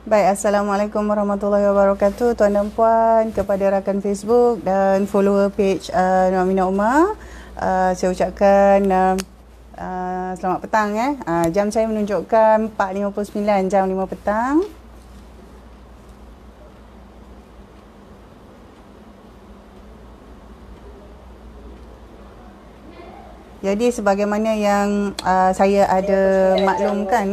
Baik, Assalamualaikum warahmatullahi wabarakatuh tuan dan puan, kepada rakan Facebook dan follower page Nur Aminah Umar. Saya ucapkan selamat petang. Jam saya menunjukkan 4.59, jam 5 petang. Jadi sebagaimana yang saya ada maklumkan,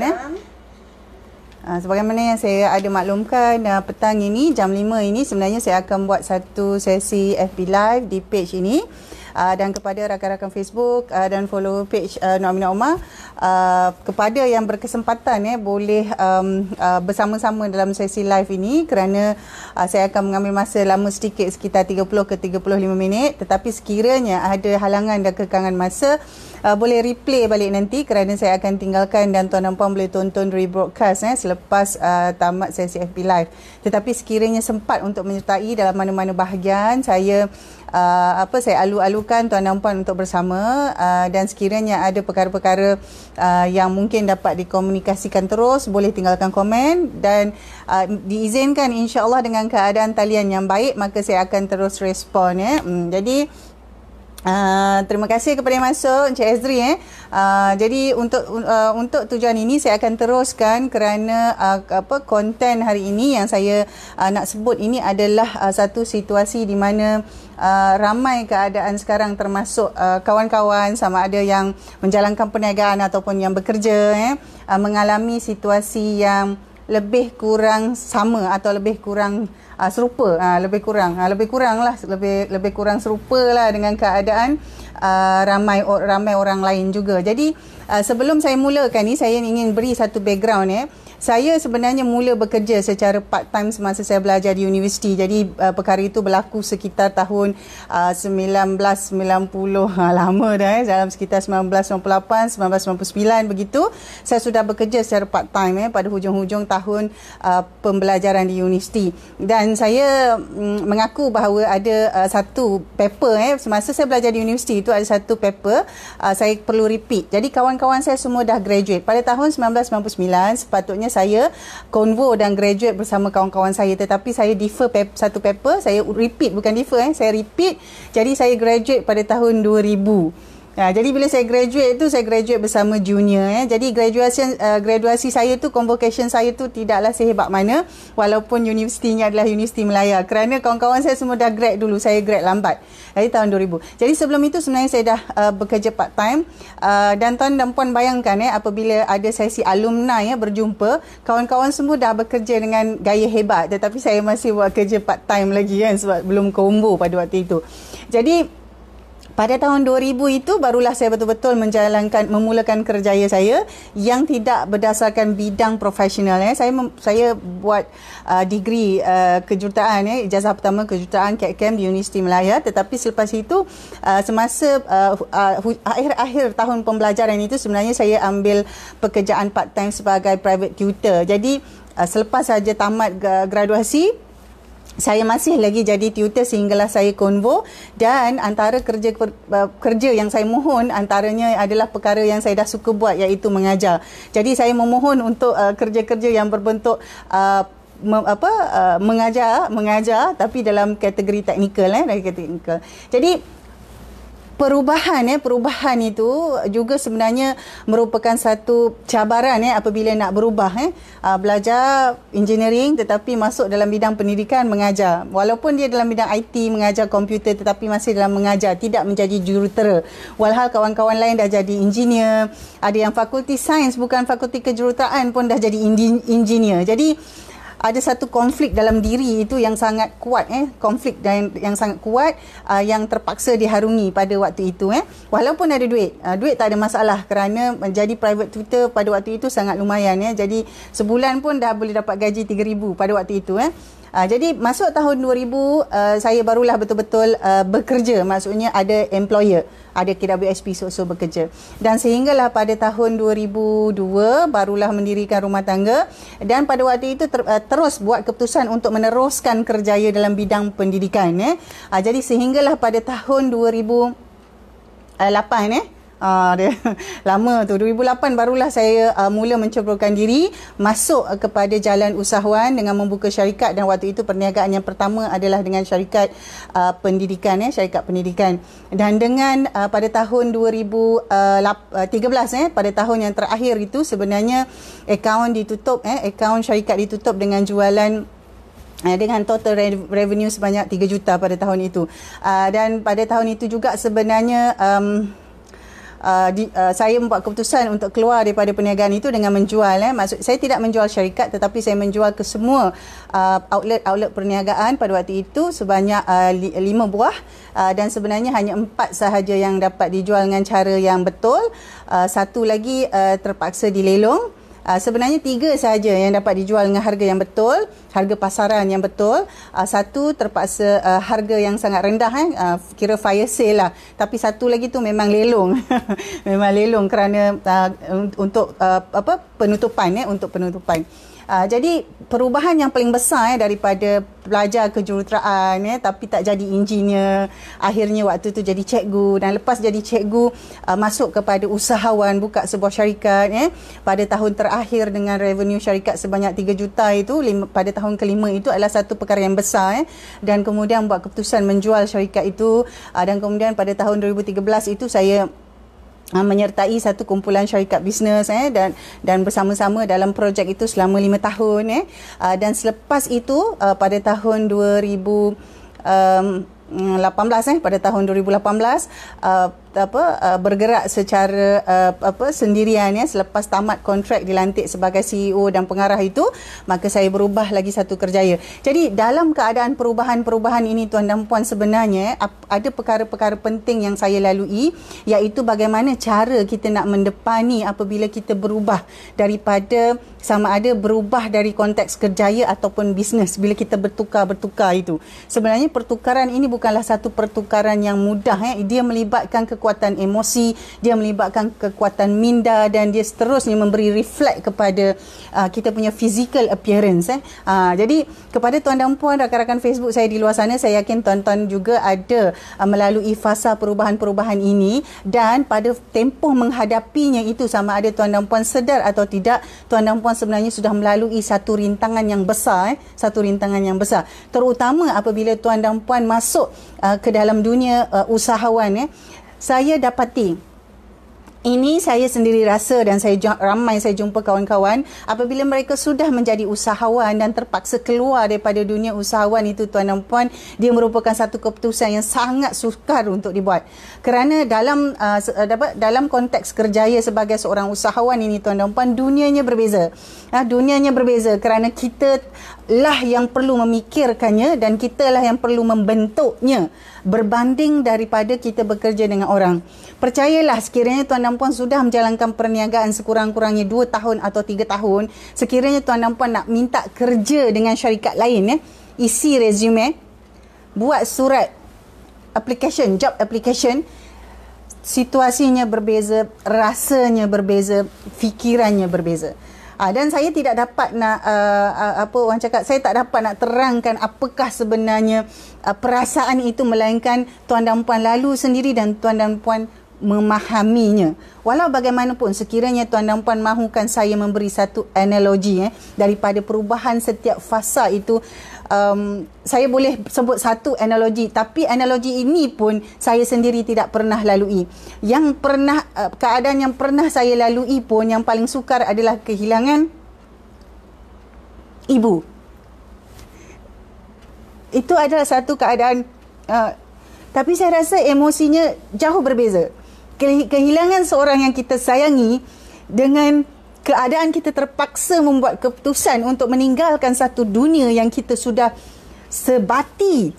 sebagaimana yang saya ada maklumkan, petang ini jam 5 ini sebenarnya saya akan buat satu sesi FB Live di page ini. Dan kepada rakan-rakan Facebook dan follow page Nur Aminah Umar, kepada yang berkesempatan boleh bersama-sama dalam sesi live ini, kerana saya akan mengambil masa lama sedikit, sekitar 30 ke 35 minit. Tetapi sekiranya ada halangan dan kekangan masa, boleh replay balik nanti, kerana saya akan tinggalkan dan tuan dan puan boleh tonton rebroadcast selepas tamat sesi FB Live. Tetapi sekiranya sempat untuk menyertai dalam mana-mana bahagian, saya saya alu-alukan tuan dan puan untuk bersama, dan sekiranya ada perkara-perkara yang mungkin dapat dikomunikasikan terus, boleh tinggalkan komen dan diizinkan insya-Allah dengan keadaan talian yang baik, maka saya akan terus respon. Jadi terima kasih kepada yang masuk, Encik Ezri. Jadi untuk tujuan ini saya akan teruskan, kerana konten hari ini yang saya nak sebut ini adalah satu situasi di mana ramai keadaan sekarang, termasuk kawan-kawan sama ada yang menjalankan perniagaan ataupun yang bekerja, mengalami situasi yang lebih kurang sama atau lebih kurang serupa, lebih kurang serupa lah dengan keadaan ramai orang lain juga. Jadi sebelum saya mulakan ni, saya ingin beri satu background. Saya sebenarnya mula bekerja secara part time semasa saya belajar di universiti. Jadi perkara itu berlaku sekitar tahun 1990, lama dah, dalam sekitar 1998, 1999 begitu. Saya sudah bekerja secara part time pada hujung-hujung tahun pembelajaran di universiti. Dan saya mengaku bahawa ada satu paper semasa saya belajar di universiti itu, ada satu paper saya perlu repeat. Jadi kawan-kawan saya semua dah graduate. Pada tahun 1999 sepatutnya saya convo dan graduate bersama kawan-kawan saya, tetapi saya defer satu paper, saya repeat, bukan defer, saya repeat. Jadi saya graduate pada tahun 2000. Jadi bila saya graduate tu, saya graduate bersama junior. Jadi graduasi saya tu, convocation saya tu tidaklah sehebat mana, walaupun universitinya adalah Universiti Melaya, kerana kawan-kawan saya semua dah grad dulu, saya grad lambat. Jadi tahun 2000. Jadi sebelum itu sebenarnya saya dah bekerja part time, dan tuan dan puan bayangkan apabila ada sesi alumni berjumpa, kawan-kawan semua dah bekerja dengan gaya hebat, tetapi saya masih buat kerja part time lagi sebab belum combo pada waktu itu. Jadi pada tahun 2000 itu barulah saya betul-betul memulakan kerjaya saya yang tidak berdasarkan bidang profesional. Saya buat degree kejuruteraan, ijazah pertama kejuruteraan CAT-CAM di Universiti Melaya, tetapi selepas itu semasa akhir-akhir tahun pembelajaran itu, sebenarnya saya ambil pekerjaan part time sebagai private tutor. Jadi selepas saja tamat graduasi, saya masih lagi jadi tutor sehinggalah saya konvo, dan antara kerja yang saya mohon antaranya adalah perkara yang saya dah suka buat, iaitu mengajar. Jadi saya memohon untuk kerja-kerja yang berbentuk mengajar tapi dalam kategori teknikal, Jadi perubahan itu juga sebenarnya merupakan satu cabaran apabila nak berubah, belajar engineering tetapi masuk dalam bidang pendidikan, mengajar. Walaupun dia dalam bidang IT, mengajar komputer, tetapi masih dalam mengajar, tidak menjadi jurutera. Walhal kawan-kawan lain dah jadi engineer, ada yang fakulti sains bukan fakulti kejuruteraan pun dah jadi engineer. Jadi ada satu konflik dalam diri itu yang sangat kuat, konflik yang sangat kuat, yang terpaksa diharungi pada waktu itu. Walaupun ada duit tak ada masalah, kerana menjadi private tutor pada waktu itu sangat lumayan. Jadi sebulan pun dah boleh dapat gaji 3,000 pada waktu itu. Jadi masuk tahun 2000, saya barulah betul-betul bekerja, maksudnya ada employer, ada KWSP so bekerja. Dan sehinggalah pada tahun 2002 barulah mendirikan rumah tangga, dan pada waktu itu terus buat keputusan untuk meneruskan kerjaya dalam bidang pendidikan. Jadi sehinggalah pada tahun 2008 Dia lama tu 2008 barulah saya mula menceburkan diri masuk kepada jalan usahawan dengan membuka syarikat, dan waktu itu perniagaan yang pertama adalah dengan syarikat pendidikan, syarikat pendidikan. Dan dengan pada tahun 2013 pada tahun yang terakhir itu sebenarnya akaun ditutup, akaun syarikat ditutup dengan jualan dengan total revenue sebanyak 3 juta pada tahun itu. Dan pada tahun itu juga sebenarnya saya membuat keputusan untuk keluar daripada perniagaan itu dengan menjual. Maksud saya tidak menjual syarikat, tetapi saya menjual ke semua outlet perniagaan pada waktu itu sebanyak 5 buah, dan sebenarnya hanya 4 sahaja yang dapat dijual dengan cara yang betul. Satu lagi terpaksa dilelong. Sebenarnya 3 sahaja yang dapat dijual dengan harga yang betul, harga pasaran yang betul. Satu terpaksa harga yang sangat rendah, kira fire sale lah. Tapi satu lagi tu memang lelong. Memang lelong kerana untuk penutupan, untuk penutupan. Jadi perubahan yang paling besar daripada pelajar kejuruteraan tapi tak jadi engineer, akhirnya waktu tu jadi cikgu, dan lepas jadi cikgu masuk kepada usahawan, buka sebuah syarikat pada tahun terakhir dengan revenue syarikat sebanyak 3 juta itu, pada tahun kelima itu adalah satu perkara yang besar dan kemudian buat keputusan menjual syarikat itu, dan kemudian pada tahun 2013 itu saya menyertai satu kumpulan syarikat bisnes dan bersama-sama dalam projek itu selama 5 tahun dan selepas itu pada tahun 2018 pada tahun 2018 bergerak secara sendirian selepas tamat kontrak dilantik sebagai CEO dan pengarah itu, maka saya berubah lagi satu kerjaya. Jadi dalam keadaan perubahan-perubahan ini tuan dan puan, sebenarnya ada perkara-perkara penting yang saya lalui, iaitu bagaimana cara kita nak mendepani apabila kita berubah daripada sama ada berubah dari konteks kerjaya ataupun bisnes. Bila kita bertukar itu, sebenarnya pertukaran ini bukanlah satu pertukaran yang mudah. Dia melibatkan kekuatan emosi, dia melibatkan kekuatan minda, dan dia seterusnya memberi reflect kepada kita punya physical appearance. Jadi kepada tuan dan puan rakan-rakan Facebook saya di luar sana, saya yakin tuan-tuan juga ada melalui fasa perubahan-perubahan ini, dan pada tempoh menghadapinya itu, sama ada tuan dan puan sedar atau tidak, tuan dan puan sebenarnya sudah melalui satu rintangan yang besar, terutama apabila tuan dan puan masuk ke dalam dunia usahawan. Saya dapati, ini saya sendiri rasa, dan ramai saya jumpa kawan-kawan apabila mereka sudah menjadi usahawan dan terpaksa keluar daripada dunia usahawan itu, tuan dan puan, dia merupakan satu keputusan yang sangat sukar untuk dibuat. Kerana dalam konteks kerjaya sebagai seorang usahawan ini, tuan dan puan, dunianya berbeza. Dunianya berbeza kerana kita lah yang perlu memikirkannya dan kita lah yang perlu membentuknya, berbanding daripada kita bekerja dengan orang. Percayalah, sekiranya tuan dan puan sudah menjalankan perniagaan sekurang-kurangnya 2 tahun atau 3 tahun, sekiranya tuan dan puan nak minta kerja dengan syarikat lain, isi resume, buat surat application, job application, situasinya berbeza, rasanya berbeza, fikirannya berbeza. Dan saya tidak dapat nak saya tak dapat nak terangkan apakah sebenarnya perasaan itu, melainkan tuan dan puan lalu sendiri dan tuan dan puan memahaminya. Walau bagaimanapun, sekiranya tuan dan puan mahukan saya memberi satu analogi daripada perubahan setiap fasa itu, saya boleh sebut satu analogi, tapi analogi ini pun saya sendiri tidak pernah lalui. Keadaan yang pernah saya lalui pun yang paling sukar adalah kehilangan ibu. Itu adalah satu keadaan, tapi saya rasa emosinya jauh berbeza. Kehilangan seorang yang kita sayangi dengan keadaan kita terpaksa membuat keputusan untuk meninggalkan satu dunia yang kita sudah sebati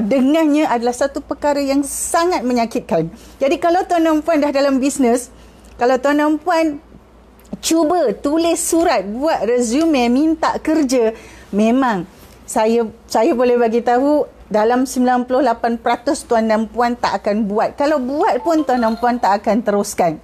dengannya adalah satu perkara yang sangat menyakitkan. Jadi kalau tuan dan puan dah dalam bisnes, kalau tuan dan puan cuba tulis surat, buat resume, minta kerja, memang saya boleh bagi tahu dalam 98% tuan dan puan tak akan buat. Kalau buat pun tuan dan puan tak akan teruskan.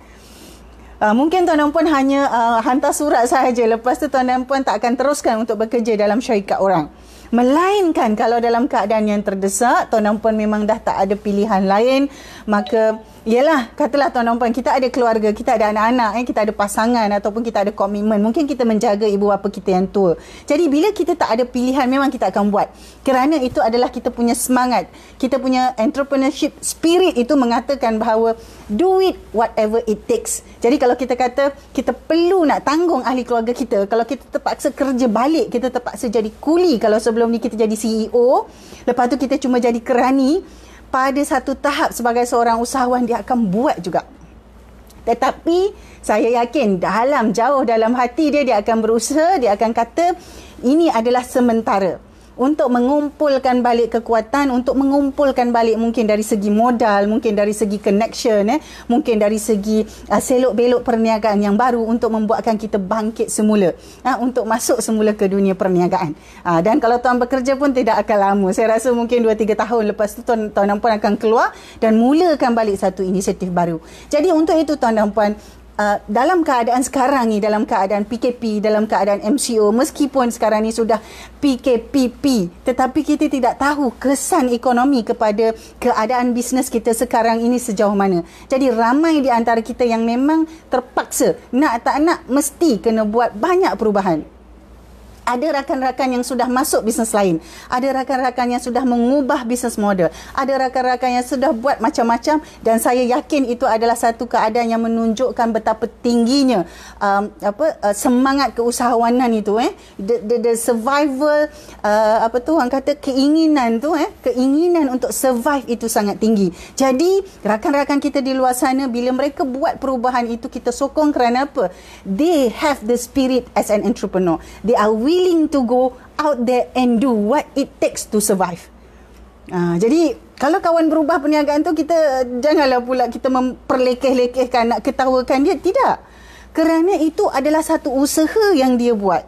Mungkin tuan dan puan hanya hantar surat sahaja, lepas tu tuan dan puan tak akan teruskan untuk bekerja dalam syarikat orang. Melainkan kalau dalam keadaan yang terdesak, tuan dan puan memang dah tak ada pilihan lain, maka yalah, katalah tuan dan puan, kita ada keluarga, kita ada anak-anak, kita ada pasangan ataupun kita ada komitmen. Mungkin kita menjaga ibu bapa kita yang tua. Jadi bila kita tak ada pilihan, memang kita akan buat. Kerana itu adalah kita punya semangat. Kita punya entrepreneurship spirit itu mengatakan bahawa do it whatever it takes. Jadi kalau kita kata kita perlu nak tanggung ahli keluarga kita, kalau kita terpaksa kerja balik, kita terpaksa jadi kuli, kalau sebelum ni kita jadi CEO, lepas tu kita cuma jadi kerani, pada satu tahap sebagai seorang usahawan dia akan buat juga. Tetapi saya yakin jauh dalam hati dia akan berusaha, dia akan kata ini adalah sementara. Untuk mengumpulkan balik kekuatan, untuk mengumpulkan balik mungkin dari segi modal, mungkin dari segi connection, mungkin dari segi selok-belok perniagaan yang baru untuk membuatkan kita bangkit semula, untuk masuk semula ke dunia perniagaan. Dan kalau tuan bekerja pun tidak akan lama. Saya rasa mungkin 2-3 tahun lepas tu tuan dan puan akan keluar dan mulakan balik satu inisiatif baru. Jadi untuk itu tuan dan puan, dalam keadaan sekarang ni, dalam keadaan PKP, dalam keadaan MCO, meskipun sekarang ni sudah PKPP, tetapi kita tidak tahu kesan ekonomi kepada keadaan bisnes kita sekarang ini sejauh mana. Jadi ramai di antara kita yang memang terpaksa, nak tak nak mesti kena buat banyak perubahan. Ada rakan-rakan yang sudah masuk bisnes lain. Ada rakan-rakan yang sudah mengubah bisnes model. Ada rakan-rakan yang sudah buat macam-macam, dan saya yakin itu adalah satu keadaan yang menunjukkan betapa tingginya semangat keusahawanan itu, the survival, orang kata keinginan tu, keinginan untuk survive itu sangat tinggi. Jadi rakan-rakan kita di luar sana, bila mereka buat perubahan itu, kita sokong kerana apa? They have the spirit as an entrepreneur. They are willing to go out there and do what it takes to survive. Jadi kalau kawan berubah perniagaan tu, kita janganlah pula kita memperlekeh-lekehkan, nak ketawakan dia. Tidak. Kerana itu adalah satu usaha yang dia buat.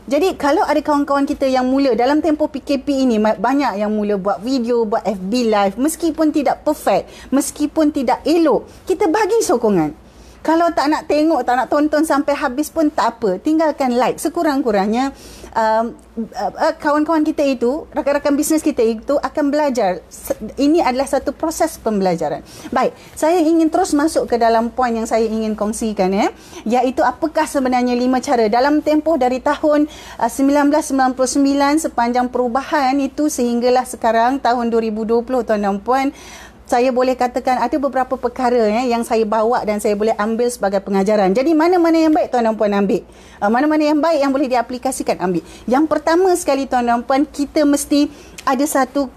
Jadi kalau ada kawan-kawan kita yang mula dalam tempoh PKP ini, banyak yang mula buat video, buat FB live, meskipun tidak perfect, meskipun tidak elok, kita bagi sokongan. Kalau tak nak tengok, tak nak tonton sampai habis pun tak apa. Tinggalkan like. Sekurang-kurangnya kawan-kawan kita itu, rakan-rakan bisnes kita itu akan belajar. Ini adalah satu proses pembelajaran. Baik, saya ingin terus masuk ke dalam poin yang saya ingin kongsikan, iaitu apakah sebenarnya 5 cara dalam tempoh dari tahun 1999 sepanjang perubahan itu sehinggalah sekarang tahun 2020, tuan dan puan. Saya boleh katakan ada beberapa perkara yang saya bawa dan saya boleh ambil sebagai pengajaran. Jadi mana-mana yang baik tuan dan puan ambil. Mana-mana yang baik yang boleh diaplikasikan, ambil. Yang pertama sekali tuan dan puan, kita mesti ada satu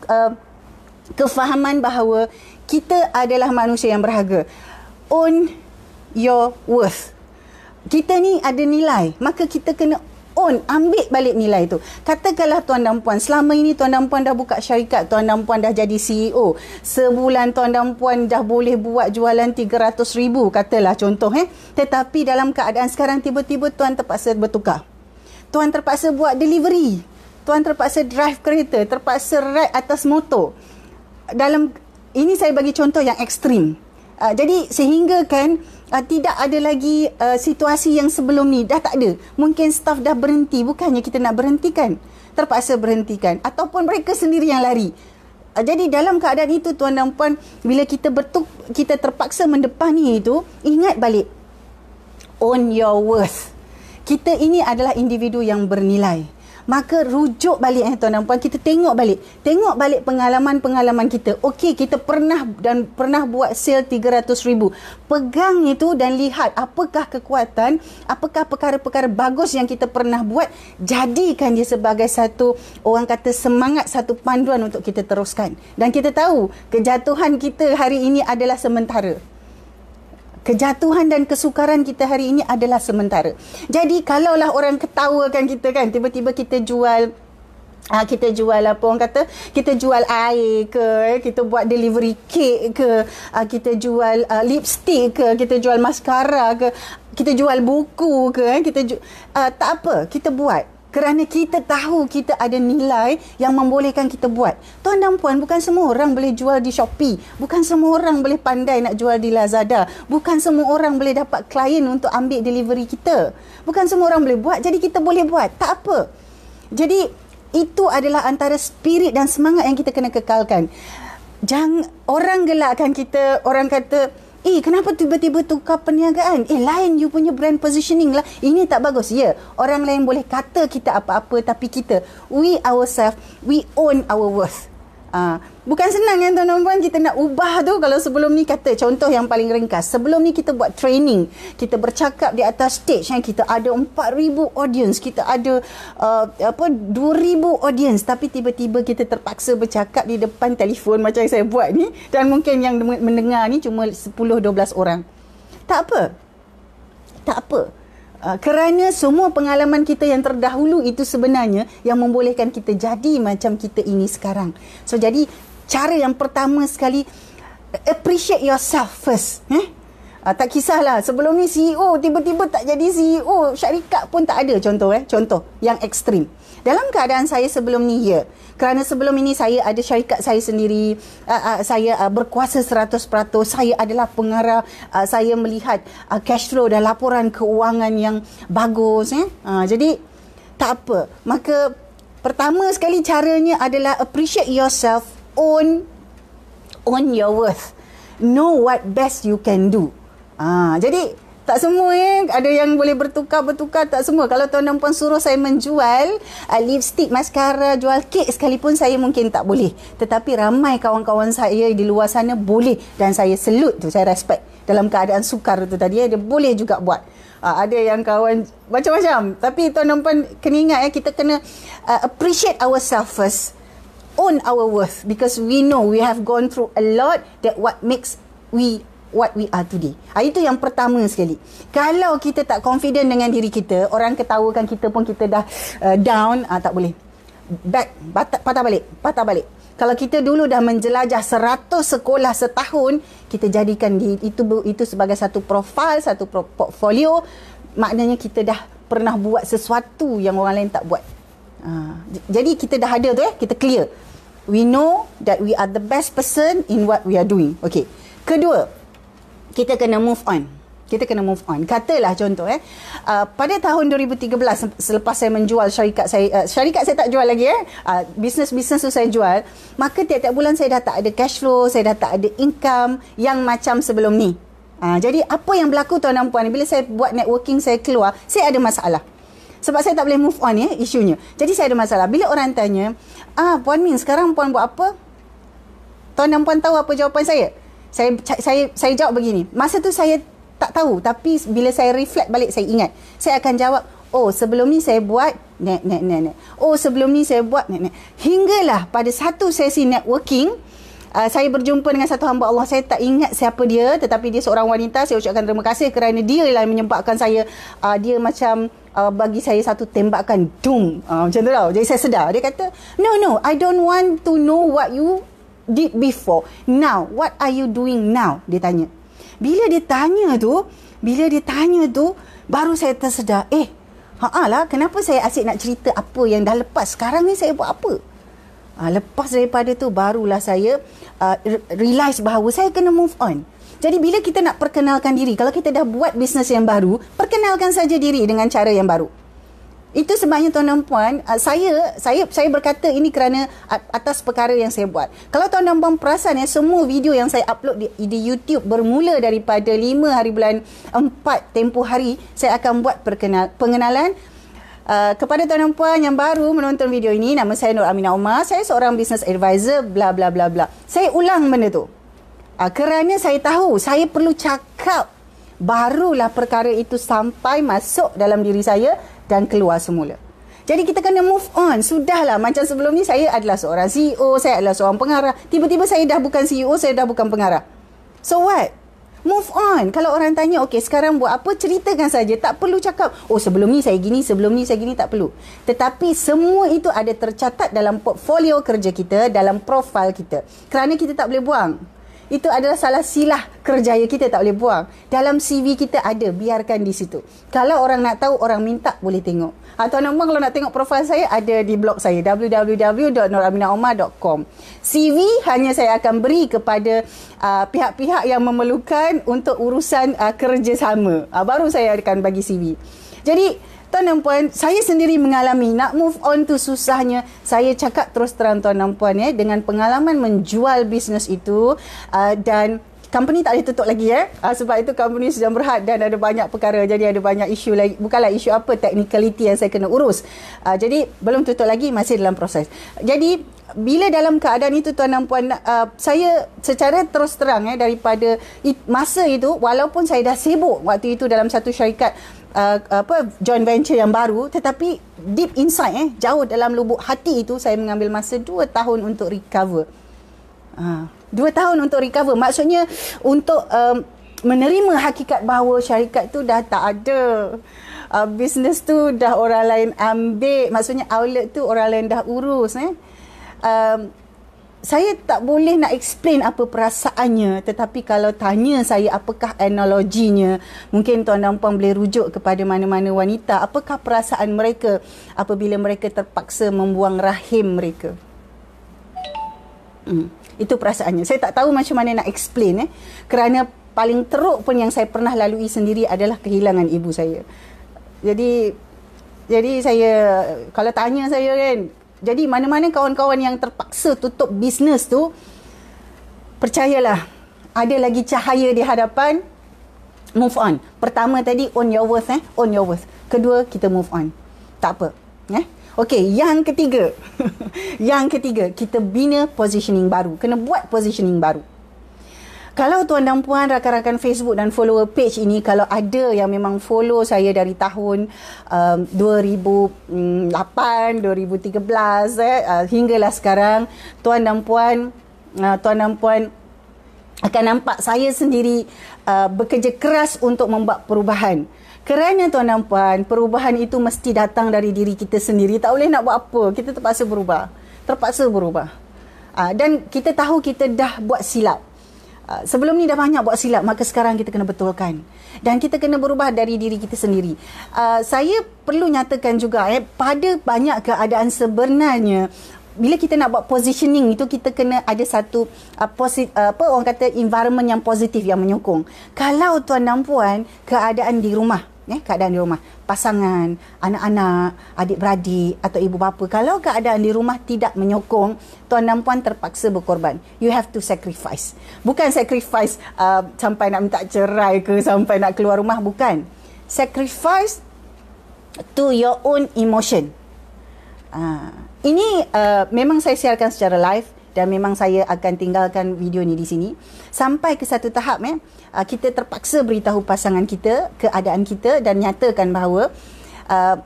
kefahaman bahawa kita adalah manusia yang berharga. Own your worth. Kita ni ada nilai, maka kita kena ambil balik nilai tu. Katakanlah tuan dan puan, selama ini tuan dan puan dah buka syarikat, tuan dan puan dah jadi CEO. Sebulan tuan dan puan dah boleh buat jualan 300,000, katalah contoh. Tetapi dalam keadaan sekarang, tiba-tiba tuan terpaksa bertukar. Tuan terpaksa buat delivery. Tuan terpaksa drive kereta, terpaksa ride atas motor. Ini saya bagi contoh yang ekstrim. Jadi sehingga kan tidak ada lagi situasi yang sebelum ni, dah tak ada. Mungkin staf dah berhenti, bukannya kita nak berhentikan, terpaksa berhentikan, ataupun mereka sendiri yang lari. Jadi dalam keadaan itu tuan dan puan, bila kita terpaksa mendepani itu, ingat balik, own your worth. Kita ini adalah individu yang bernilai. Maka rujuk balik tuan dan puan, kita tengok balik pengalaman-pengalaman kita. Okey, kita pernah buat sale 300,000. Pegang itu dan lihat apakah kekuatan, apakah perkara-perkara bagus yang kita pernah buat, jadikan dia sebagai satu, orang kata, semangat, satu panduan untuk kita teruskan. Dan kita tahu kejatuhan kita hari ini adalah sementara. Kejatuhan dan kesukaran kita hari ini adalah sementara. Jadi kalaulah orang ketawakan kita kan, tiba-tiba kita jual apa orang kata, kita jual air ke, kita buat delivery cake ke, kita jual lipstick ke, kita jual maskara ke, kita jual buku ke, tak apa, kita buat. Kerana kita tahu kita ada nilai yang membolehkan kita buat. Tuan dan puan, bukan semua orang boleh jual di Shopee. Bukan semua orang boleh pandai nak jual di Lazada. Bukan semua orang boleh dapat klien untuk ambil delivery kita. Bukan semua orang boleh buat, jadi kita boleh buat. Tak apa. Jadi Itu adalah antara spirit dan semangat yang kita kena kekalkan. Jangan orang gelakkan kita, orang kata, kenapa tiba-tiba tukar perniagaan? Lain you punya brand positioning lah. Ini tak bagus. Ya, orang lain boleh kata kita apa-apa, tapi kita, we ourselves, we own our worth. Bukan senang kan tuan-tuan puan, kita nak ubah tu. Kalau sebelum ni kata, contoh yang paling ringkas, sebelum ni kita buat training, kita bercakap di atas stage, kita ada 4,000 audience, kita ada 2,000 audience, tapi tiba-tiba kita terpaksa bercakap di depan telefon macam yang saya buat ni, dan mungkin yang mendengar ni cuma 10-12 orang. Tak apa. Kerana semua pengalaman kita yang terdahulu itu sebenarnya yang membolehkan kita jadi macam kita ini sekarang. So jadi cara yang pertama sekali, appreciate yourself first. Tak kisahlah sebelum ni CEO tiba-tiba tak jadi CEO, syarikat pun tak ada, contoh yang ekstrim. Dalam keadaan saya sebelum ni, kerana sebelum ini saya ada syarikat saya sendiri, saya berkuasa 100%, saya adalah pengarah, saya melihat cash flow dan laporan keuangan yang bagus. Jadi tak apa. Maka pertama sekali caranya adalah appreciate yourself, own your worth, know what best you can do. Jadi tak semua ada yang boleh bertukar, tak semua. Kalau tuan dan puan suruh saya menjual lipstick, maskara, jual kek sekalipun, saya mungkin tak boleh. Tetapi ramai kawan-kawan saya di luar sana boleh, dan saya salute tu, saya respect. Dalam keadaan sukar tu tadi, dia boleh juga buat. Ada yang kawan macam-macam. Tapi tuan dan puan kena ingat, kita kena appreciate ourselves first, own our worth, because we know we have gone through a lot, that what makes what we are today. Itu yang pertama sekali. Kalau kita tak confident dengan diri kita, orang ketawakan kita pun kita dah down, tak boleh. Patah balik. Kalau kita dulu dah menjelajah 100 sekolah setahun, kita jadikan itu sebagai satu profil, satu portfolio, maknanya kita dah pernah buat sesuatu yang orang lain tak buat. Jadi kita dah ada tu, kita clear. We know that we are the best person in what we are doing. Okay. Kedua, kita kena move on. Katalah contoh, pada tahun 2013, selepas saya menjual syarikat saya tak jual lagi, bisnes tu saya jual, maka tiap-tiap bulan saya dah tak ada cash flow, saya dah tak ada income yang macam sebelum ni. Jadi apa yang berlaku tuan dan puan, bila saya buat networking, saya keluar, saya ada masalah. Sebab saya tak boleh move on isunya. Jadi saya ada masalah. Bila orang tanya, Puan Min, sekarang puan buat apa? Tuan dan puan tahu apa jawapan saya? Saya jawab begini. Masa tu saya tak tahu, tapi bila saya reflect balik, saya ingat. Saya akan jawab, sebelum ni saya buat net. Sebelum ni saya buat net. Hinggalah pada satu sesi networking, saya berjumpa dengan satu hamba Allah. Saya tak ingat siapa dia, tetapi dia seorang wanita. Saya ucapkan terima kasih kerana dia lah yang menyebabkan saya, dia macam bagi saya satu tembakan, dum, macam tu tau. Jadi saya sedar. Dia kata, no, I don't want to know what you did before. Now, what are you doing now? Dia tanya. Bila dia tanya tu, baru saya tersedar, lah, kenapa saya asyik nak cerita apa yang dah lepas? Sekarang ni saya buat apa? Lepas daripada tu, barulah saya realize bahawa saya kena move on. Jadi bila kita nak perkenalkan diri, kalau kita dah buat bisnes yang baru, perkenalkan saja diri dengan cara yang baru. Itu sebabnya tuan dan puan, saya berkata ini kerana atas perkara yang saya buat. Kalau tuan dan puan perasan, semua video yang saya upload di YouTube bermula daripada 5 hari bulan 4 tempoh hari, saya akan buat pengenalan kepada tuan dan puan yang baru menonton video ini. Nama saya Nur Aminah Omar, saya seorang business advisor, bla bla bla bla. Saya ulang benda tu kerana saya tahu saya perlu cakap, barulah perkara itu sampai masuk dalam diri saya dan keluar semula. Jadi kita kena move on. Sudahlah, macam sebelum ni saya adalah seorang CEO, saya adalah seorang pengarah. Tiba-tiba saya dah bukan CEO, saya dah bukan pengarah. So what? Move on. Kalau orang tanya, okey sekarang buat apa, ceritakan saja. Tak perlu cakap, sebelum ni saya gini, sebelum ni saya gini, tak perlu. Tetapi semua itu ada tercatat dalam portfolio kerja kita, dalam profil kita. Kerana kita tak boleh buang. Itu adalah salah silah kerjaya kita, tak boleh buang. Dalam CV kita ada, biarkan di situ. Kalau orang nak tahu, orang minta, boleh tengok. Tuan dan puan, kalau nak tengok profil saya, ada di blog saya, www.nuraminahomar.com. CV hanya saya akan beri kepada pihak-pihak yang memerlukan untuk urusan kerjasama. Baru saya akan bagi CV. Jadi, Tuan dan puan, saya sendiri mengalami nak move on tu susahnya. Saya cakap terus terang tuan dan puan dengan pengalaman menjual bisnes itu dan company tak boleh tutup lagi sebab itu company sedang berhad dan ada banyak perkara, jadi ada banyak isu lagi, bukanlah isu apa, technicality yang saya kena urus. Jadi belum tutup lagi, masih dalam proses. Jadi bila dalam keadaan itu tuan dan puan, saya secara terus terang daripada masa itu, walaupun saya dah sibuk waktu itu dalam satu syarikat joint venture yang baru, tetapi deep inside jauh dalam lubuk hati itu saya mengambil masa 2 tahun untuk recover. 2 tahun untuk recover, maksudnya untuk menerima hakikat bahawa syarikat tu dah tak ada, bisnes tu dah orang lain ambil, maksudnya outlet tu orang lain dah urus. Saya tak boleh nak explain apa perasaannya, tetapi kalau tanya saya apakah analoginya, mungkin tuan dan puan boleh rujuk kepada mana-mana wanita, apakah perasaan mereka apabila mereka terpaksa membuang rahim mereka. Itu perasaannya. Saya tak tahu macam mana nak explain kerana paling teruk pun yang saya pernah lalui sendiri adalah kehilangan ibu saya. Jadi saya, kalau tanya saya kan, jadi mana-mana kawan-kawan yang terpaksa tutup bisnes tu, percayalah, ada lagi cahaya di hadapan. Move on. Pertama tadi, own your worth. Own your worth. Kedua, kita move on. Tak apa. Okey, yang ketiga. Yang ketiga, kita bina positioning baru. Kena buat positioning baru. Kalau tuan dan puan, rakan-rakan Facebook dan follower page ini, kalau ada yang memang follow saya dari tahun 2008, 2013 hinggalah sekarang, tuan dan puan akan nampak saya sendiri bekerja keras untuk membuat perubahan. Kerana tuan dan puan, perubahan itu mesti datang dari diri kita sendiri. Tak boleh nak buat apa, kita terpaksa berubah. Dan kita tahu kita dah buat silap. Sebelum ni dah banyak buat silap, maka sekarang kita kena betulkan. Dan kita kena berubah dari diri kita sendiri. Saya perlu nyatakan juga, pada banyak keadaan sebenarnya, bila kita nak buat positioning itu, kita kena ada satu orang kata environment yang positif, yang menyokong. Kalau tuan dan puan, keadaan di rumah, pasangan, anak-anak, adik-beradik atau ibu bapa, kalau keadaan di rumah tidak menyokong, tuan dan puan terpaksa berkorban. You have to sacrifice. Bukan sacrifice sampai nak minta cerai ke, sampai nak keluar rumah, bukan. Sacrifice to your own emotion. Ini memang saya siarkan secara live dan memang saya akan tinggalkan video ni di sini sampai ke satu tahap kita terpaksa beritahu pasangan kita keadaan kita dan nyatakan bahawa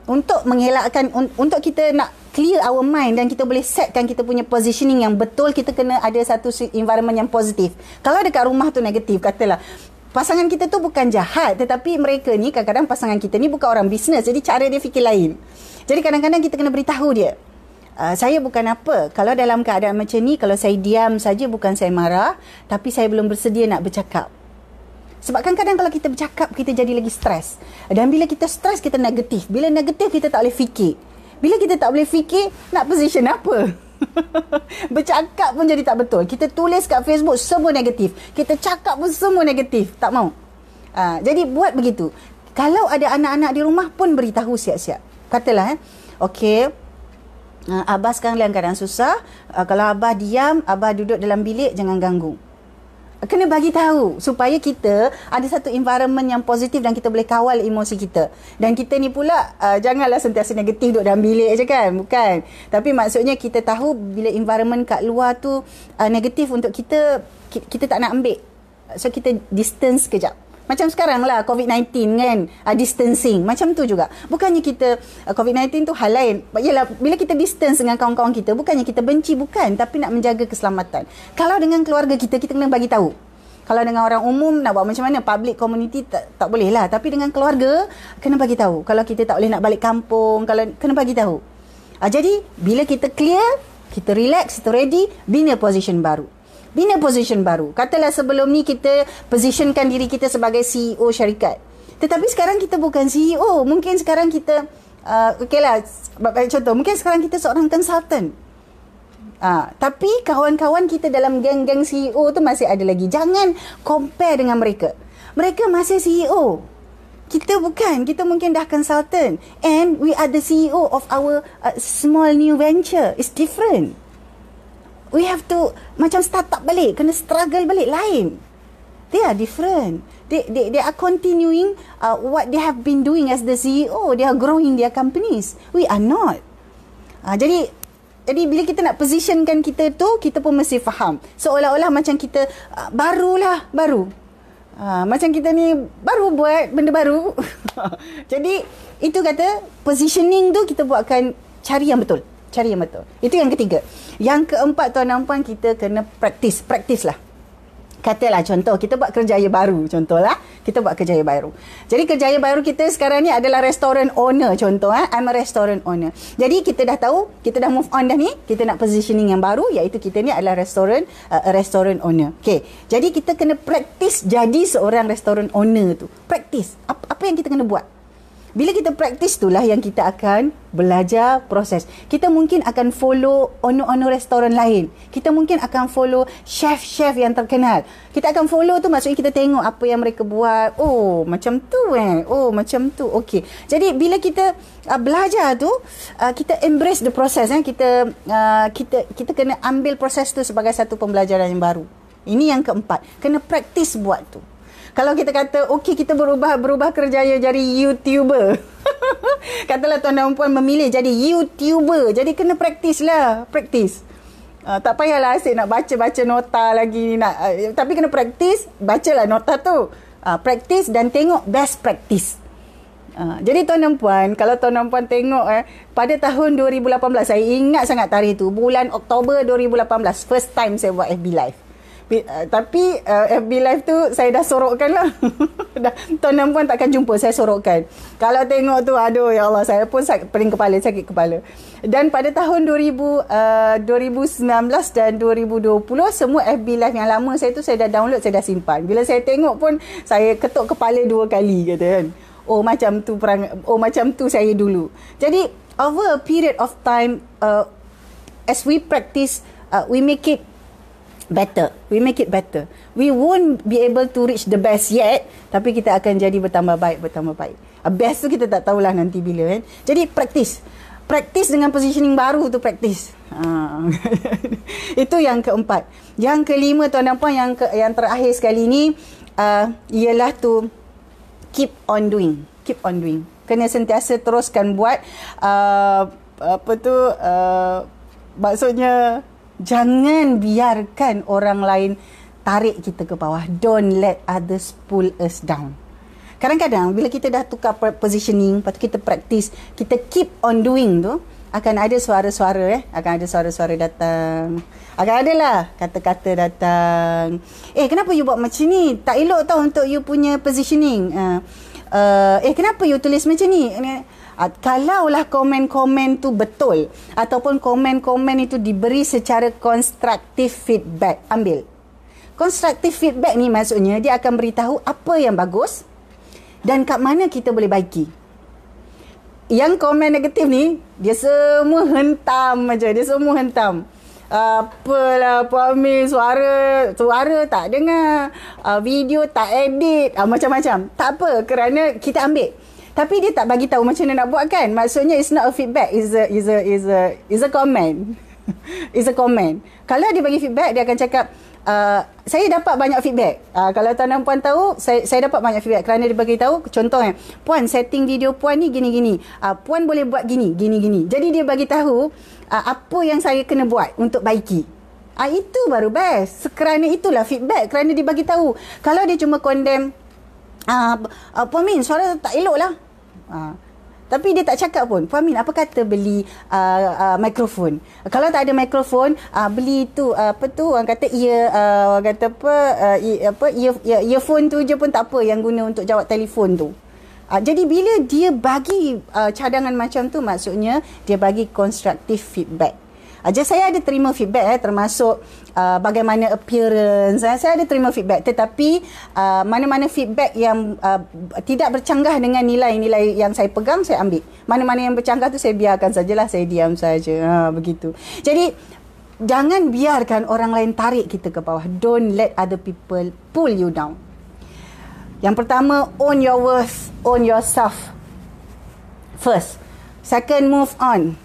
untuk mengelakkan, untuk kita nak clear our mind dan kita boleh setkan kita punya positioning yang betul, kita kena ada satu environment yang positif. Kalau dekat rumah tu negatif, katalah pasangan kita tu bukan jahat, tetapi mereka ni, kadang-kadang pasangan kita ni bukan orang bisnes, jadi cara dia fikir lain. Jadi kadang-kadang kita kena beritahu dia, saya bukan apa, kalau dalam keadaan macam ni, kalau saya diam saja, bukan saya marah, tapi saya belum bersedia nak bercakap. Sebab kadang-kadang kalau kita bercakap, kita jadi lagi stres. Dan bila kita stres, kita negatif. Bila negatif, kita tak boleh fikir. Bila kita tak boleh fikir, nak position apa? Bercakap pun jadi tak betul. Kita tulis kat Facebook, semua negatif. Kita cakap pun semua negatif. Tak mau. Jadi buat begitu. Kalau ada anak-anak di rumah pun beritahu siap-siap. Katalah, okey, Abah sekarang dalam keadaan susah. Kalau Abah diam, Abah duduk dalam bilik, jangan ganggu. Kena bagi tahu supaya kita ada satu environment yang positif dan kita boleh kawal emosi kita. Dan kita ni pula janganlah sentiasa negatif duduk dalam bilik je kan, bukan. Tapi maksudnya kita tahu bila environment kat luar tu negatif untuk kita, kita tak nak ambil. So kita distance kejap. Macam sekarang lah COVID-19 kan, distancing. Macam tu juga. Bukannya kita, COVID-19 tu hal lain. Yalah, bila kita distance dengan kawan-kawan kita, bukannya kita benci, bukan. Tapi nak menjaga keselamatan. Kalau dengan keluarga kita, kita kena bagi tahu. Kalau dengan orang umum, nak buat macam mana? Public community, tak boleh lah. Tapi dengan keluarga, kena bagi tahu. Kalau kita tak boleh nak balik kampung, kalau kena bagi tahu. Jadi, bila kita clear, kita relax, kita ready, bina position baru. Bina position baru. Katalah sebelum ni kita positionkan diri kita sebagai CEO syarikat. Tetapi sekarang kita bukan CEO. Mungkin sekarang kita, okeylah, contoh, mungkin sekarang kita seorang consultant. Tapi kawan-kawan kita dalam geng-geng CEO tu masih ada lagi. Jangan compare dengan mereka. Mereka masih CEO. Kita bukan. Kita mungkin dah consultant. And we are the CEO of our small new venture. It's different. We have to macam start up balik. Kena struggle balik. Lain. They are different. They are continuing what they have been doing as the CEO. They are growing their companies. We are not. Jadi bila kita nak positionkan kita tu, kita pun mesti faham. Seolah-olah macam kita baru. Macam kita ni baru buat benda baru. Jadi itu kata positioning tu kita buatkan cari yang betul. Itu yang ketiga. Yang keempat, tuan dan puan, kita kena practice lah. Katalah contoh, kita buat kerjaya baru. Kita buat kerjaya baru. Jadi kerjaya baru kita sekarang ni adalah restaurant owner. Contoh, I'm a restaurant owner. Jadi kita dah tahu, kita dah move on dah ni. Kita nak positioning yang baru, iaitu kita ni adalah restaurant owner. Okay. Jadi kita kena practice jadi seorang restaurant owner tu. Practice. Apa yang kita kena buat? Bila kita praktis itulah yang kita akan belajar proses. Kita mungkin akan follow owner-owner restoran lain. Kita mungkin akan follow chef-chef yang terkenal. Kita akan follow tu maksudnya kita tengok apa yang mereka buat. Oh, macam tu Oh, macam tu. Okey. Jadi bila kita belajar tu, kita embrace the process. Kita kena ambil proses tu sebagai satu pembelajaran yang baru. Ini yang keempat. Kena praktis buat tu. Kalau kita kata, okey kita berubah kerjaya jadi YouTuber. Katalah tuan dan puan memilih jadi YouTuber. Jadi kena praktis lah. Tak payahlah asyik nak baca nota lagi. Tapi kena praktis, bacalah nota tu. Praktis dan tengok best practice. Jadi tuan dan puan, kalau tuan dan puan tengok pada tahun 2018, saya ingat sangat tarikh tu. Bulan Oktober 2018, first time saya buat FB Live. Tapi FB Live tu saya dah sorokkan lah. Tuan dan puan takkan jumpa saya sorokkan. Kalau tengok tu, aduh ya Allah, saya pun sakit kepala. Dan pada tahun 2019 dan 2020, semua FB Live yang lama saya tu saya dah download, saya dah simpan. Bila saya tengok pun saya ketuk kepala 2 kali kata kan. Oh macam tu saya dulu. Jadi over a period of time, as we practice, we make it better. We won't be able to reach the best yet, tapi kita akan jadi bertambah baik. Best tu kita tak tahulah nanti bila kan. Jadi practice dengan positioning baru tu practice. Itu yang keempat. Yang kelima tuan dan puan, yang terakhir sekali ni ialah tu keep on doing. Kena sentiasa teruskan buat. Maksudnya jangan biarkan orang lain tarik kita ke bawah. Don't let others pull us down. Kadang-kadang bila kita dah tukar positioning, lepas tu kita practice, kita keep on doing tu, akan ada suara-suara datang. Akan adalah kata-kata datang. Kenapa you buat macam ni? Tak elok tau untuk you punya positioning. Kenapa you tulis macam ni? Kalaulah komen-komen tu betul ataupun komen-komen itu diberi secara constructive feedback, ambil. Constructive feedback ni maksudnya dia akan beritahu apa yang bagus dan kat mana kita boleh baiki. Yang komen negatif ni, dia semua hentam. Apalah Puan Min, suara tak dengar, video tak edit, macam-macam. Tak apa, kerana kita ambil. Tapi dia tak bagi tahu macam mana nak buat kan. Maksudnya it's not a feedback, is a comment. Is a comment. Kalau dia bagi feedback, dia akan cakap, saya dapat banyak feedback. Kalau tuan dan puan tahu, saya dapat banyak feedback kerana dia bagi tahu, contohnya, puan setting video puan ni gini-gini. Puan boleh buat gini. Jadi dia bagi tahu apa yang saya kena buat untuk baiki. Itu baru best. Kerana itulah feedback, kerana dia bagi tahu. Kalau dia cuma condemn, Puan Min, suara tak elok lah. Tapi dia tak cakap pun, Puan Min, apa kata beli mikrofon? Kalau tak ada mikrofon, beli tu orang kata earphone tu je pun tak apa, yang guna untuk jawab telefon tu. Jadi bila dia bagi cadangan macam tu, maksudnya dia bagi constructive feedback. Saya ada terima feedback termasuk bagaimana appearance. Saya ada terima feedback, tetapi mana-mana feedback yang tidak bercanggah dengan nilai-nilai yang saya pegang, saya ambil. Mana-mana yang bercanggah tu saya biarkan sajalah, saya diam saja. Begitu. Jadi jangan biarkan orang lain tarik kita ke bawah. Don't let other people pull you down. Yang pertama, own your worth, own yourself first. Second, move on.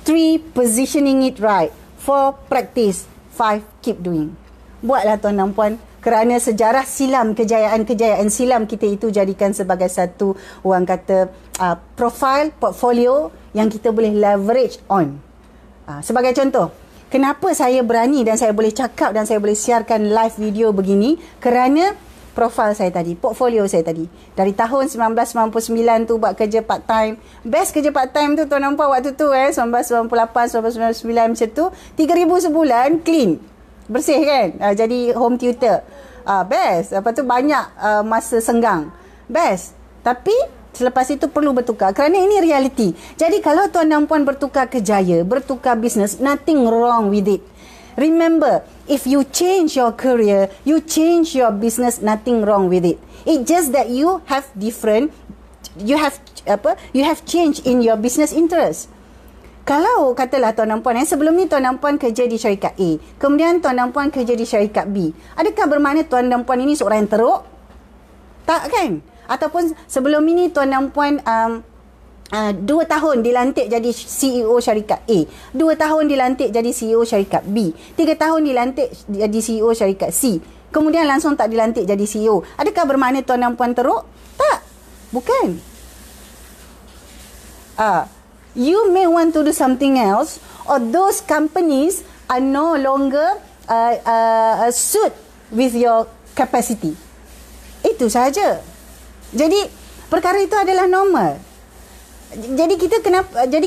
3, positioning it right. 4, practice. 5, keep doing. Buatlah tuan dan puan, kerana sejarah silam, kejayaan-kejayaan silam kita itu jadikan sebagai satu, orang kata, profile, portfolio yang kita boleh leverage on. Sebagai contoh, kenapa saya berani dan saya boleh cakap dan saya boleh siarkan live video begini? Kerana profil saya tadi, portfolio saya tadi. Dari tahun 1999 tu buat kerja part time. Best kerja part time tu tuan nampak waktu tu 1998, 1999 macam tu, 3,000 sebulan clean. Bersih kan? Jadi home tutor. Best. Lepas tu banyak masa senggang. Best. Tapi selepas itu perlu bertukar kerana ini reality. Jadi kalau tuan dan puan bertukar kejaya, bertukar bisnes, nothing wrong with it. Remember, if you change your career, you change your business, nothing wrong with it. It just that you have different, you have change in your business interest. Kalau katalah tuan dan puan, sebelum ni tuan dan puan kerja di syarikat A, kemudian tuan dan puan kerja di syarikat B, adakah bermakna tuan dan puan ini seorang yang teruk? Tak kan? Ataupun sebelum ini tuan dan puan 2 tahun dilantik jadi CEO syarikat A, 2 tahun dilantik jadi CEO syarikat B, 3 tahun dilantik jadi CEO syarikat C, kemudian langsung tak dilantik jadi CEO. Adakah bermakna tuan dan puan teruk? Tak. Bukan. You may want to do something else, or those companies are no longer suit with your capacity. Itu sahaja. Jadi perkara itu adalah normal. Jadi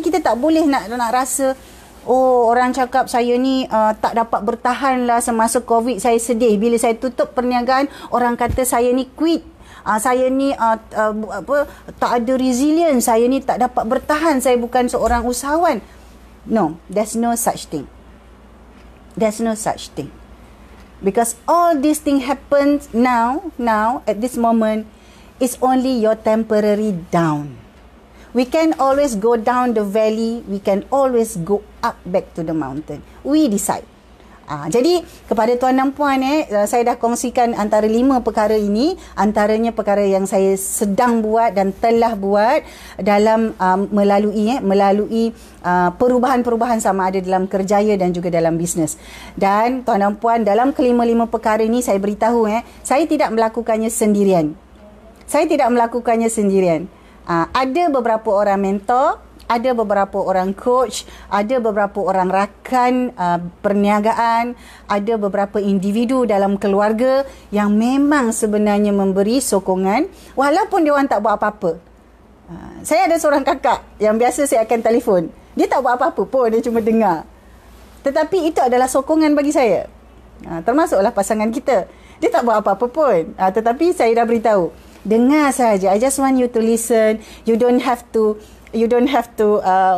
kita tak boleh nak rasa, oh, orang cakap saya ni tak dapat bertahan lah semasa COVID, saya sedih. Bila saya tutup perniagaan, orang kata saya ni quit. Saya ni tak ada resilience, saya ni tak dapat bertahan, saya bukan seorang usahawan. No, there's no such thing. There's no such thing. Because all these things happen now at this moment is only your temporary down. We can always go down the valley, we can always go up back to the mountain. We decide. Jadi kepada tuan dan puan saya dah kongsikan antara 5 perkara ini, antaranya perkara yang saya sedang buat dan telah buat dalam melalui perubahan-perubahan sama ada dalam kerjaya dan juga dalam bisnes. Dan tuan dan puan, dalam kelima-lima perkara ini saya beritahu saya tidak melakukannya sendirian. Saya tidak melakukannya sendirian. Ada beberapa orang mentor, ada beberapa orang coach, ada beberapa orang rakan perniagaan, ada beberapa individu dalam keluarga yang memang sebenarnya memberi sokongan walaupun dia orang tak buat apa-apa. Saya ada seorang kakak yang biasa saya akan telefon. Dia tak buat apa-apa pun, dia cuma dengar. Tetapi itu adalah sokongan bagi saya. Termasuklah pasangan kita. Dia tak buat apa-apa pun. Tetapi saya dah beritahu, dengar saja. I just want you to listen. You don't have to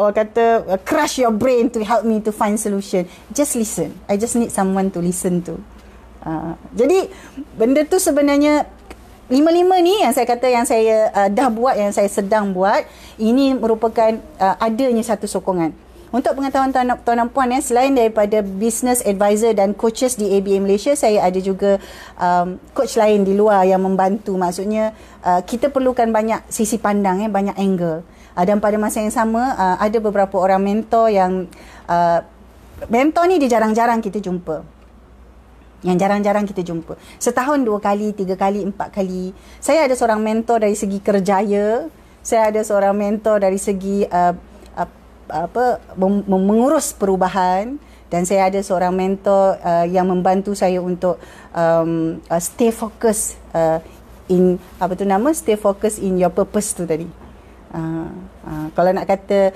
orang kata crush your brain to help me to find solution. Just listen. I just need someone to listen to. Jadi benda tu sebenarnya 5 ni yang saya kata, yang saya dah buat, yang saya sedang buat, ini merupakan adanya satu sokongan. Untuk pengetahuan tuan dan puan, selain daripada business advisor dan coaches di ABA Malaysia, saya ada juga coach lain di luar yang membantu. Maksudnya kita perlukan banyak sisi pandang, banyak angle. Dan pada masa yang sama ada beberapa orang mentor yang mentor ni dia jarang-jarang kita jumpa. Yang jarang-jarang kita jumpa. Setahun 2 kali, 3 kali, 4 kali. Saya ada seorang mentor dari segi kerjaya. Saya ada seorang mentor dari segi mengurus perubahan, dan saya ada seorang mentor yang membantu saya untuk stay focus stay focus in your purpose tu tadi. Kalau nak kata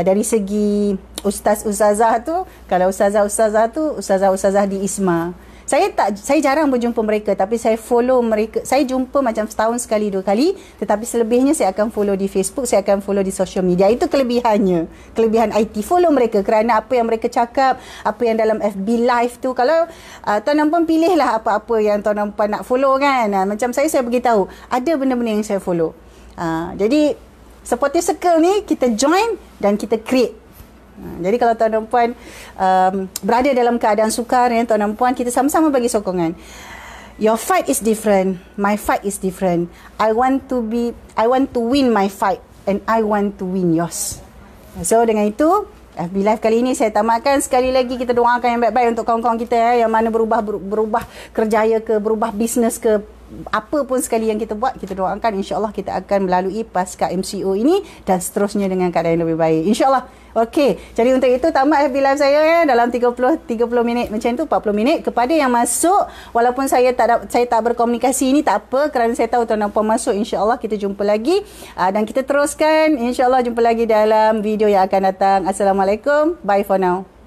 dari segi ustazah tu, kalau ustazah di ISMA, saya jarang berjumpa mereka, tapi saya follow mereka. Saya jumpa macam setahun sekali, 2 kali, tetapi selebihnya saya akan follow di Facebook, saya akan follow di social media. Itu kelebihannya, kelebihan IT. Follow mereka kerana apa yang mereka cakap, apa yang dalam FB live tu, kalau tuan dan puan pilihlah apa-apa yang tuan dan puan nak follow kan. Macam saya beritahu ada benda-benda yang saya follow. Jadi supportive circle ni kita join dan kita create. Jadi kalau tuan dan puan berada dalam keadaan sukar, tuan dan puan, kita sama-sama bagi sokongan. Your fight is different. My fight is different. I want to win my fight and I want to win yours. So dengan itu, FB Live kali ini saya tamatkan. Sekali lagi kita doakan yang baik-baik untuk kawan-kawan kita yang mana berubah kerjaya ke, berubah bisnes ke, apa pun sekali yang kita buat, kita doakan insya-Allah kita akan melalui pasca MCO ini dan seterusnya dengan keadaan yang lebih baik insya-Allah. Okey, jadi untuk itu tamat FB Live saya ya, dalam 30 minit macam tu, 40 minit. Kepada yang masuk, walaupun saya tak berkomunikasi ini tak apa, kerana saya tahu tuan dan puan masuk, insya-Allah kita jumpa lagi dan kita teruskan insya-Allah, jumpa lagi dalam video yang akan datang. Assalamualaikum, bye for now.